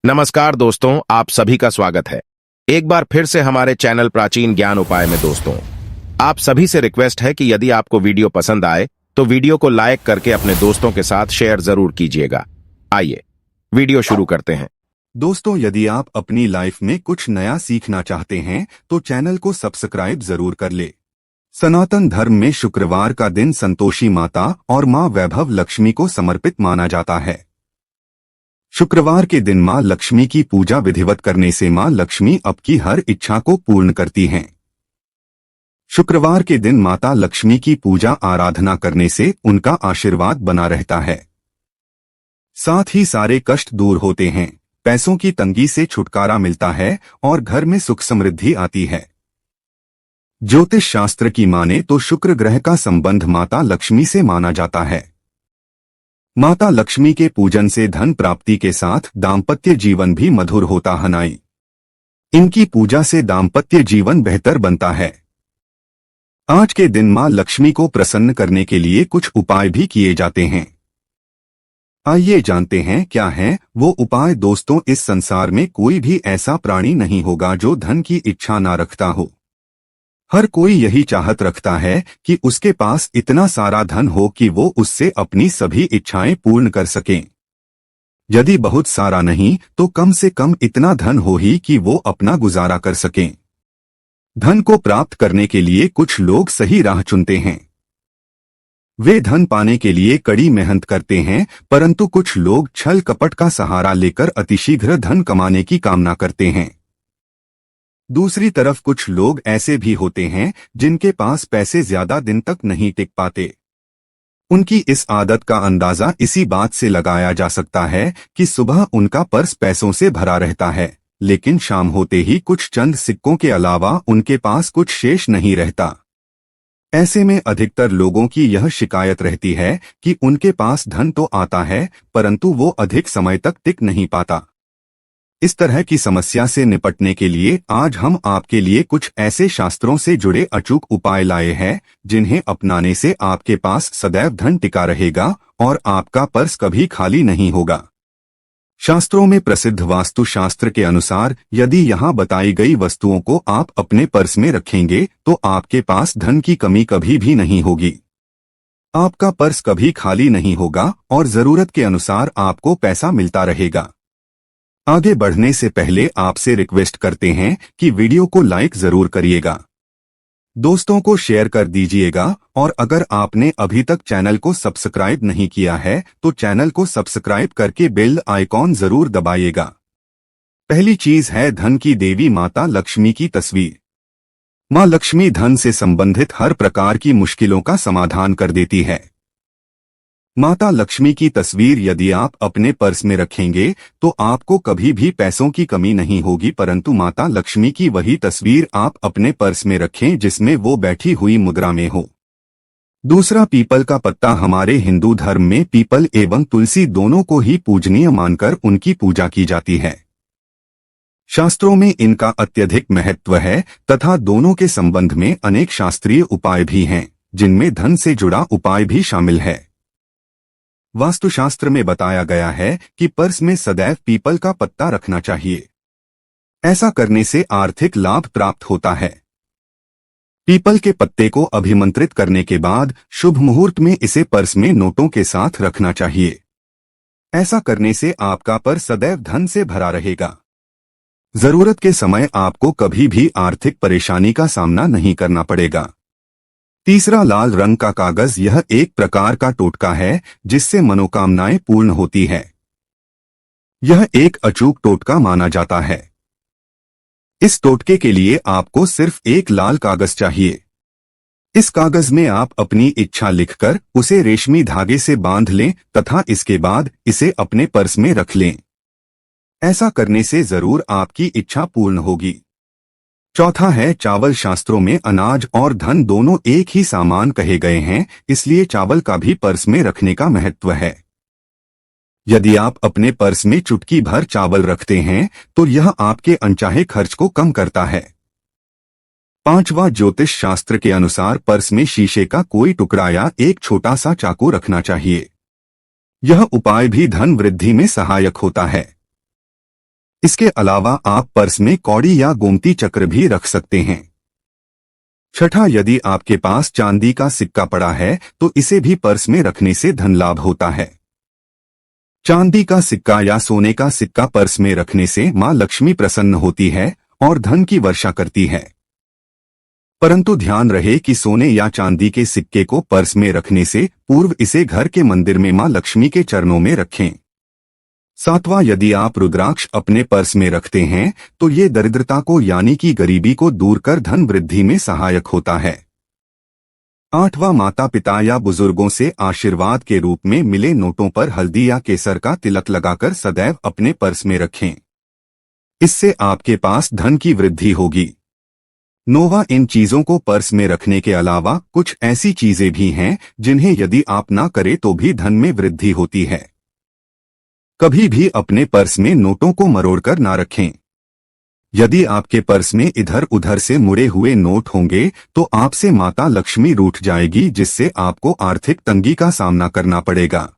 नमस्कार दोस्तों, आप सभी का स्वागत है एक बार फिर से हमारे चैनल प्राचीन ज्ञान उपाय में। दोस्तों, आप सभी से रिक्वेस्ट है कि यदि आपको वीडियो पसंद आए तो वीडियो को लाइक करके अपने दोस्तों के साथ शेयर जरूर कीजिएगा। आइए वीडियो शुरू करते हैं। दोस्तों, यदि आप अपनी लाइफ में कुछ नया सीखना चाहते हैं तो चैनल को सब्सक्राइब जरूर कर ले। सनातन धर्म में शुक्रवार का दिन संतोषी माता और मां वैभव लक्ष्मी को समर्पित माना जाता है। शुक्रवार के दिन मां लक्ष्मी की पूजा विधिवत करने से मां लक्ष्मी आपकी हर इच्छा को पूर्ण करती हैं। शुक्रवार के दिन माता लक्ष्मी की पूजा आराधना करने से उनका आशीर्वाद बना रहता है। साथ ही सारे कष्ट दूर होते हैं, पैसों की तंगी से छुटकारा मिलता है और घर में सुख समृद्धि आती है। ज्योतिष शास्त्र की माने तो शुक्र ग्रह का संबंध माता लक्ष्मी से माना जाता है। माता लक्ष्मी के पूजन से धन प्राप्ति के साथ दाम्पत्य जीवन भी मधुर होता है। इनकी पूजा से दाम्पत्य जीवन बेहतर बनता है। आज के दिन मां लक्ष्मी को प्रसन्न करने के लिए कुछ उपाय भी किए जाते हैं। आइए जानते हैं क्या है वो उपाय। दोस्तों, इस संसार में कोई भी ऐसा प्राणी नहीं होगा जो धन की इच्छा ना रखता हो। हर कोई यही चाहत रखता है कि उसके पास इतना सारा धन हो कि वो उससे अपनी सभी इच्छाएं पूर्ण कर सकें। यदि बहुत सारा नहीं तो कम से कम इतना धन हो ही कि वो अपना गुजारा कर सकें। धन को प्राप्त करने के लिए कुछ लोग सही राह चुनते हैं। वे धन पाने के लिए कड़ी मेहनत करते हैं, परंतु कुछ लोग छल कपट का सहारा लेकर अतिशीघ्र धन कमाने की कामना करते हैं। दूसरी तरफ कुछ लोग ऐसे भी होते हैं जिनके पास पैसे ज्यादा दिन तक नहीं टिक पाते। उनकी इस आदत का अंदाजा इसी बात से लगाया जा सकता है कि सुबह उनका पर्स पैसों से भरा रहता है, लेकिन शाम होते ही कुछ चंद सिक्कों के अलावा उनके पास कुछ शेष नहीं रहता। ऐसे में अधिकतर लोगों की यह शिकायत रहती है कि उनके पास धन तो आता है परंतु वो अधिक समय तक टिक नहीं पाता। इस तरह की समस्या से निपटने के लिए आज हम आपके लिए कुछ ऐसे शास्त्रों से जुड़े अचूक उपाय लाए हैं जिन्हें अपनाने से आपके पास सदैव धन टिका रहेगा और आपका पर्स कभी खाली नहीं होगा। शास्त्रों में प्रसिद्ध वास्तु शास्त्र के अनुसार यदि यहाँ बताई गई वस्तुओं को आप अपने पर्स में रखेंगे तो आपके पास धन की कमी कभी भी नहीं होगी। आपका पर्स कभी खाली नहीं होगा और जरूरत के अनुसार आपको पैसा मिलता रहेगा। आगे बढ़ने से पहले आपसे रिक्वेस्ट करते हैं कि वीडियो को लाइक जरूर करिएगा, दोस्तों को शेयर कर दीजिएगा और अगर आपने अभी तक चैनल को सब्सक्राइब नहीं किया है तो चैनल को सब्सक्राइब करके बेल आइकॉन जरूर दबाइएगा। पहली चीज है धन की देवी माता लक्ष्मी की तस्वीर। मां लक्ष्मी धन से संबंधित हर प्रकार की मुश्किलों का समाधान कर देती है। माता लक्ष्मी की तस्वीर यदि आप अपने पर्स में रखेंगे तो आपको कभी भी पैसों की कमी नहीं होगी, परंतु माता लक्ष्मी की वही तस्वीर आप अपने पर्स में रखें जिसमें वो बैठी हुई मुद्रा में हो। दूसरा, पीपल का पत्ता। हमारे हिंदू धर्म में पीपल एवं तुलसी दोनों को ही पूजनीय मानकर उनकी पूजा की जाती है। शास्त्रों में इनका अत्यधिक महत्व है तथा दोनों के संबंध में अनेक शास्त्रीय उपाय भी हैं जिनमें धन से जुड़ा उपाय भी शामिल है। वास्तुशास्त्र में बताया गया है कि पर्स में सदैव पीपल का पत्ता रखना चाहिए। ऐसा करने से आर्थिक लाभ प्राप्त होता है। पीपल के पत्ते को अभिमंत्रित करने के बाद शुभ मुहूर्त में इसे पर्स में नोटों के साथ रखना चाहिए। ऐसा करने से आपका पर्स सदैव धन से भरा रहेगा। जरूरत के समय आपको कभी भी आर्थिक परेशानी का सामना नहीं करना पड़ेगा। तीसरा, लाल रंग का कागज। यह एक प्रकार का टोटका है जिससे मनोकामनाएं पूर्ण होती है। यह एक अचूक टोटका माना जाता है। इस टोटके के लिए आपको सिर्फ एक लाल कागज चाहिए। इस कागज में आप अपनी इच्छा लिखकर उसे रेशमी धागे से बांध लें तथा इसके बाद इसे अपने पर्स में रख लें। ऐसा करने से जरूर आपकी इच्छा पूर्ण होगी। चौथा है चावल। शास्त्रों में अनाज और धन दोनों एक ही सामान कहे गए हैं, इसलिए चावल का भी पर्स में रखने का महत्व है। यदि आप अपने पर्स में चुटकी भर चावल रखते हैं तो यह आपके अनचाहे खर्च को कम करता है। पांचवा, ज्योतिष शास्त्र के अनुसार पर्स में शीशे का कोई टुकड़ा या एक छोटा सा चाकू रखना चाहिए। यह उपाय भी धन वृद्धि में सहायक होता है। इसके अलावा आप पर्स में कौड़ी या गोमती चक्र भी रख सकते हैं। छठा, यदि आपके पास चांदी का सिक्का पड़ा है तो इसे भी पर्स में रखने से धन लाभ होता है। चांदी का सिक्का या सोने का सिक्का पर्स में रखने से मां लक्ष्मी प्रसन्न होती है और धन की वर्षा करती है। परंतु ध्यान रहे कि सोने या चांदी के सिक्के को पर्स में रखने से पूर्व इसे घर के मंदिर में मां लक्ष्मी के चरणों में रखें। सातवां, यदि आप रुद्राक्ष अपने पर्स में रखते हैं तो ये दरिद्रता को यानी कि गरीबी को दूर कर धन वृद्धि में सहायक होता है। आठवां, माता पिता या बुजुर्गों से आशीर्वाद के रूप में मिले नोटों पर हल्दी या केसर का तिलक लगाकर सदैव अपने पर्स में रखें। इससे आपके पास धन की वृद्धि होगी। नौवां, इन चीजों को पर्स में रखने के अलावा कुछ ऐसी चीजें भी हैं जिन्हें यदि आप ना करें तो भी धन में वृद्धि होती है। कभी भी अपने पर्स में नोटों को मरोड़कर ना रखें। यदि आपके पर्स में इधर उधर से मुड़े हुए नोट होंगे तो आपसे माता लक्ष्मी रूठ जाएगी, जिससे आपको आर्थिक तंगी का सामना करना पड़ेगा।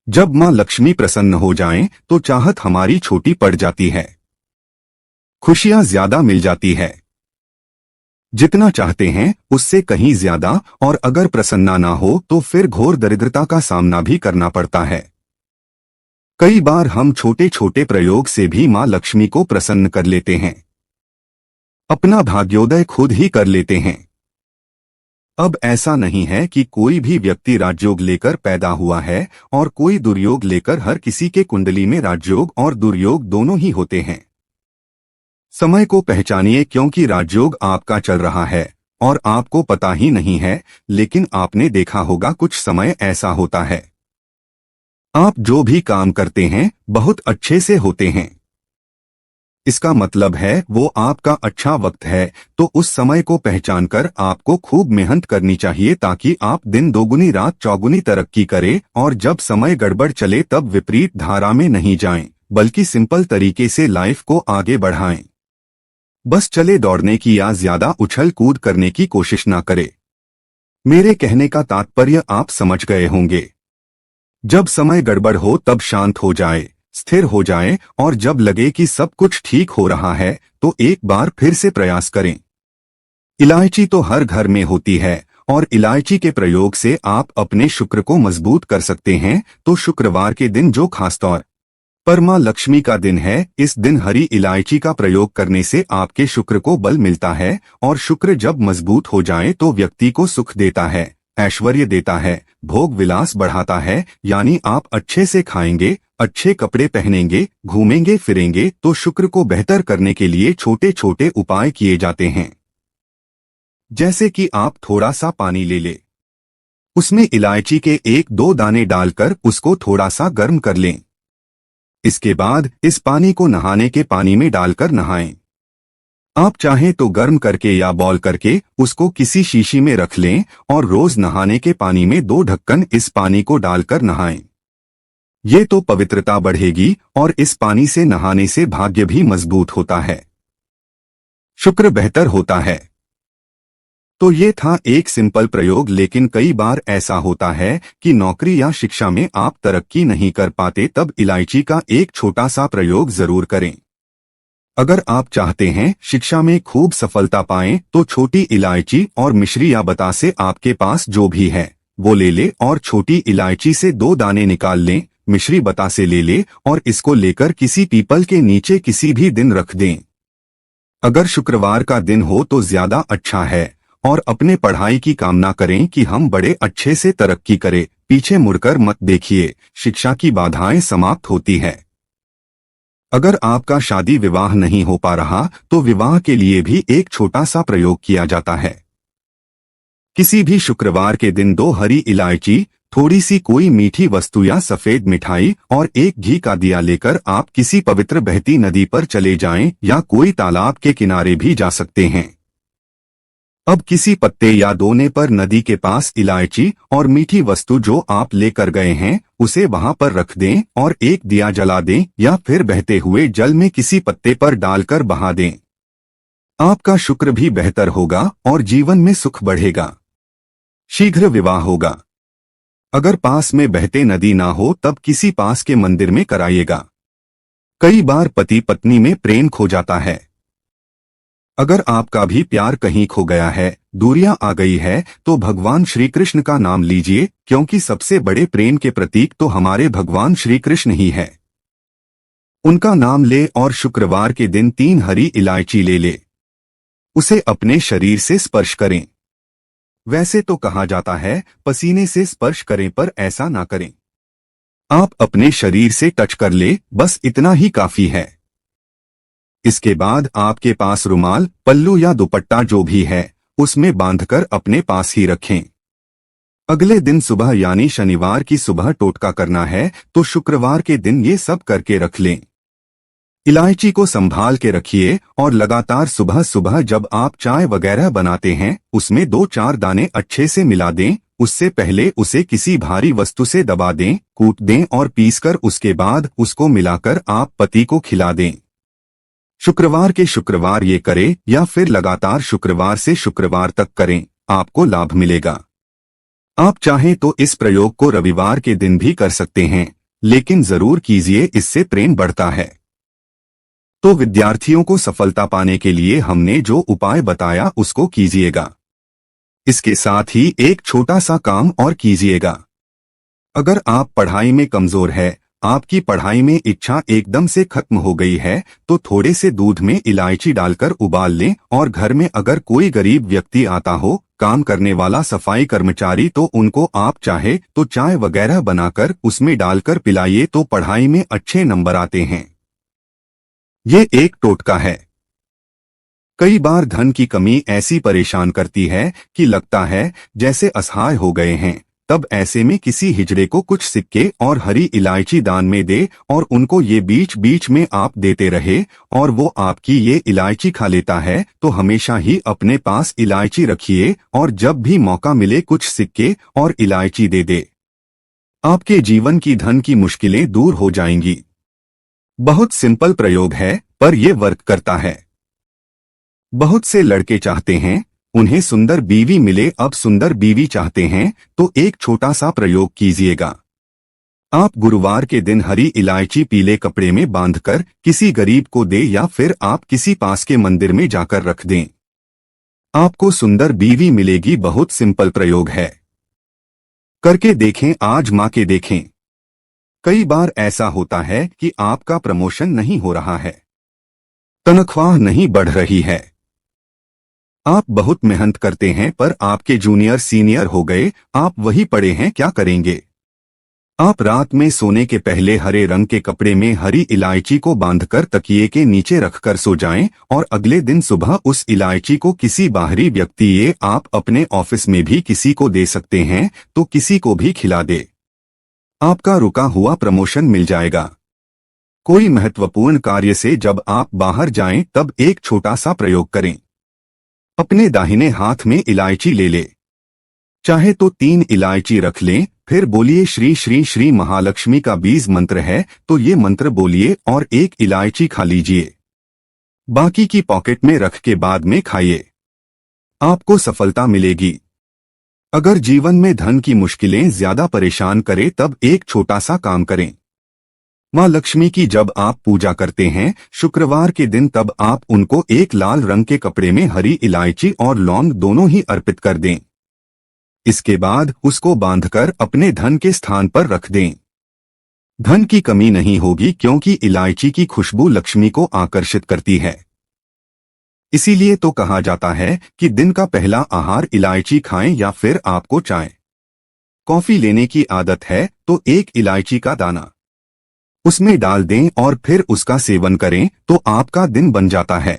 जब मां लक्ष्मी प्रसन्न हो जाएं तो चाहत हमारी छोटी पड़ जाती है, खुशियां ज्यादा मिल जाती है। जितना चाहते हैं उससे कहीं ज्यादा, और अगर प्रसन्ना ना हो तो फिर घोर दरिद्रता का सामना भी करना पड़ता है। कई बार हम छोटे छोटे प्रयोग से भी मां लक्ष्मी को प्रसन्न कर लेते हैं, अपना भाग्योदय खुद ही कर लेते हैं। अब ऐसा नहीं है कि कोई भी व्यक्ति राजयोग लेकर पैदा हुआ है और कोई दुर्योग लेकर। हर किसी के कुंडली में राजयोग और दुर्योग दोनों ही होते हैं। समय को पहचानिए, क्योंकि राजयोग आपका चल रहा है और आपको पता ही नहीं है। लेकिन आपने देखा होगा कुछ समय ऐसा होता है, आप जो भी काम करते हैं बहुत अच्छे से होते हैं। इसका मतलब है वो आपका अच्छा वक्त है। तो उस समय को पहचानकर आपको खूब मेहनत करनी चाहिए, ताकि आप दिन दोगुनी रात चौगुनी तरक्की करें। और जब समय गड़बड़ चले तब विपरीत धारा में नहीं जाएं, बल्कि सिंपल तरीके से लाइफ को आगे बढ़ाएं। बस चले दौड़ने की या ज्यादा उछल कूद करने की कोशिश ना करें। मेरे कहने का तात्पर्य आप समझ गए होंगे। जब समय गड़बड़ हो तब शांत हो जाए, स्थिर हो जाए, और जब लगे कि सब कुछ ठीक हो रहा है तो एक बार फिर से प्रयास करें। इलायची तो हर घर में होती है और इलायची के प्रयोग से आप अपने शुक्र को मजबूत कर सकते हैं। तो शुक्रवार के दिन जो खासतौर पर मां लक्ष्मी का दिन है, इस दिन हरी इलायची का प्रयोग करने से आपके शुक्र को बल मिलता है। और शुक्र जब मजबूत हो जाए तो व्यक्ति को सुख देता है, ऐश्वर्य देता है, भोग विलास बढ़ाता है। यानी आप अच्छे से खाएंगे, अच्छे कपड़े पहनेंगे, घूमेंगे फिरेंगे। तो शुक्र को बेहतर करने के लिए छोटे छोटे उपाय किए जाते हैं। जैसे कि आप थोड़ा सा पानी ले ले, उसमें इलायची के 1-2 दाने डालकर उसको थोड़ा सा गर्म कर लें। इसके बाद इस पानी को नहाने के पानी में डालकर नहाएं। आप चाहें तो गर्म करके या बॉयल करके उसको किसी शीशी में रख लें और रोज नहाने के पानी में 2 ढक्कन इस पानी को डालकर नहाएं। ये तो पवित्रता बढ़ेगी और इस पानी से नहाने से भाग्य भी मजबूत होता है, शुक्र बेहतर होता है। तो ये था एक सिंपल प्रयोग, लेकिन कई बार ऐसा होता है कि नौकरी या शिक्षा में आप तरक्की नहीं कर पाते, तब इलायची का एक छोटा सा प्रयोग जरूर करें। अगर आप चाहते हैं शिक्षा में खूब सफलता पाएं तो छोटी इलायची और मिश्री या बतासे आपके पास जो भी है वो ले ले और छोटी इलायची से 2 दाने निकाल लें, मिश्री बतासे ले ले और इसको लेकर किसी पीपल के नीचे किसी भी दिन रख दें। अगर शुक्रवार का दिन हो तो ज्यादा अच्छा है। और अपने पढ़ाई की कामना करें कि हम बड़े अच्छे से तरक्की करें। पीछे मुड़कर मत देखिए, शिक्षा की बाधाएं समाप्त होती है। अगर आपका शादी विवाह नहीं हो पा रहा तो विवाह के लिए भी एक छोटा सा प्रयोग किया जाता है। किसी भी शुक्रवार के दिन 2 हरी इलायची, थोड़ी सी कोई मीठी वस्तु या सफेद मिठाई और 1 घी का दिया लेकर आप किसी पवित्र बहती नदी पर चले जाएं या कोई तालाब के किनारे भी जा सकते हैं। अब किसी पत्ते या दोने पर नदी के पास इलायची और मीठी वस्तु जो आप लेकर गए हैं उसे वहां पर रख दें और एक दिया जला दें या फिर बहते हुए जल में किसी पत्ते पर डालकर बहा दें। आपका शुक्र भी बेहतर होगा और जीवन में सुख बढ़ेगा, शीघ्र विवाह होगा। अगर पास में बहते नदी ना हो तब किसी पास के मंदिर में कराइएगा। कई बार पति पत्नी में प्रेम खो जाता है। अगर आपका भी प्यार कहीं खो गया है, दूरियां आ गई है, तो भगवान श्री कृष्ण का नाम लीजिए, क्योंकि सबसे बड़े प्रेम के प्रतीक तो हमारे भगवान श्री कृष्ण ही है। उनका नाम ले और शुक्रवार के दिन 3 हरी इलायची ले ले, उसे अपने शरीर से स्पर्श करें। वैसे तो कहा जाता है पसीने से स्पर्श करें, पर ऐसा ना करें। आप अपने शरीर से टच कर ले, बस इतना ही काफी है। इसके बाद आपके पास रुमाल, पल्लू या दुपट्टा जो भी है, उसमें बांधकर अपने पास ही रखें। अगले दिन सुबह यानी शनिवार की सुबह टोटका करना है, तो शुक्रवार के दिन ये सब करके रख लें। इलायची को संभाल के रखिए और लगातार सुबह सुबह जब आप चाय वगैरह बनाते हैं, उसमें 2-4 दाने अच्छे से मिला दें। उससे पहले उसे किसी भारी वस्तु से दबा दें, कूट दें और पीसकर उसके बाद उसको मिलाकर आप पति को खिला दें। शुक्रवार के शुक्रवार ये करें या फिर लगातार शुक्रवार से शुक्रवार तक करें, आपको लाभ मिलेगा। आप चाहें तो इस प्रयोग को रविवार के दिन भी कर सकते हैं, लेकिन जरूर कीजिए, इससे प्रेम बढ़ता है। तो विद्यार्थियों को सफलता पाने के लिए हमने जो उपाय बताया उसको कीजिएगा। इसके साथ ही एक छोटा सा काम और कीजिएगा। अगर आप पढ़ाई में कमजोर है, आपकी पढ़ाई में इच्छा एकदम से खत्म हो गई है, तो थोड़े से दूध में इलायची डालकर उबाल लें और घर में अगर कोई गरीब व्यक्ति आता हो, काम करने वाला सफाई कर्मचारी, तो उनको आप चाहे तो चाय वगैरह बनाकर उसमें डालकर पिलाइए, तो पढ़ाई में अच्छे नंबर आते हैं। ये एक टोटका है। कई बार धन की कमी ऐसी परेशान करती है कि लगता है जैसे असहाय हो गए हैं। तब ऐसे में किसी हिजड़े को कुछ सिक्के और हरी इलायची दान में दे और उनको ये बीच बीच में आप देते रहे और वो आपकी ये इलायची खा लेता है, तो हमेशा ही अपने पास इलायची रखिए और जब भी मौका मिले कुछ सिक्के और इलायची दे दे। आपके जीवन की धन की मुश्किलें दूर हो जाएंगी। बहुत सिंपल प्रयोग है, पर यह वर्क करता है। बहुत से लड़के चाहते हैं उन्हें सुंदर बीवी मिले, अब सुंदर बीवी चाहते हैं तो एक छोटा सा प्रयोग कीजिएगा। आप गुरुवार के दिन हरी इलायची पीले कपड़े में बांधकर किसी गरीब को दे या फिर आप किसी पास के मंदिर में जाकर रख दें। आपको सुंदर बीवी मिलेगी। बहुत सिंपल प्रयोग है, करके देखें, आजमा के देखें। कई बार ऐसा होता है कि आपका प्रमोशन नहीं हो रहा है, तनख्वाह नहीं बढ़ रही है, आप बहुत मेहनत करते हैं पर आपके जूनियर सीनियर हो गए, आप वही पड़े हैं, क्या करेंगे? आप रात में सोने के पहले हरे रंग के कपड़े में हरी इलायची को बांधकर तकिए के नीचे रखकर सो जाएं और अगले दिन सुबह उस इलायची को किसी बाहरी व्यक्ति, ये आप अपने ऑफिस में भी किसी को दे सकते हैं, तो किसी को भी खिला दे। आपका रुका हुआ प्रमोशन मिल जाएगा। कोई महत्वपूर्ण कार्य से जब आप बाहर जाएं तब एक छोटा सा प्रयोग करें। अपने दाहिने हाथ में इलायची ले ले, चाहे तो 3 इलायची रख लें, फिर बोलिए श्री श्री श्री महालक्ष्मी का बीज मंत्र है, तो ये मंत्र बोलिए और 1 इलायची खा लीजिए। बाकी की पॉकेट में रख के बाद में खाइए, आपको सफलता मिलेगी। अगर जीवन में धन की मुश्किलें ज्यादा परेशान करे तब एक छोटा सा काम करें। माँ लक्ष्मी की जब आप पूजा करते हैं शुक्रवार के दिन, तब आप उनको एक लाल रंग के कपड़े में हरी इलायची और लौंग दोनों ही अर्पित कर दें। इसके बाद उसको बांधकर अपने धन के स्थान पर रख दें। धन की कमी नहीं होगी, क्योंकि इलायची की खुशबू लक्ष्मी को आकर्षित करती है। इसीलिए तो कहा जाता है कि दिन का पहला आहार इलायची खाएं, या फिर आपको चाय कॉफी लेने की आदत है तो 1 इलायची का दाना उसमें डाल दें और फिर उसका सेवन करें, तो आपका दिन बन जाता है।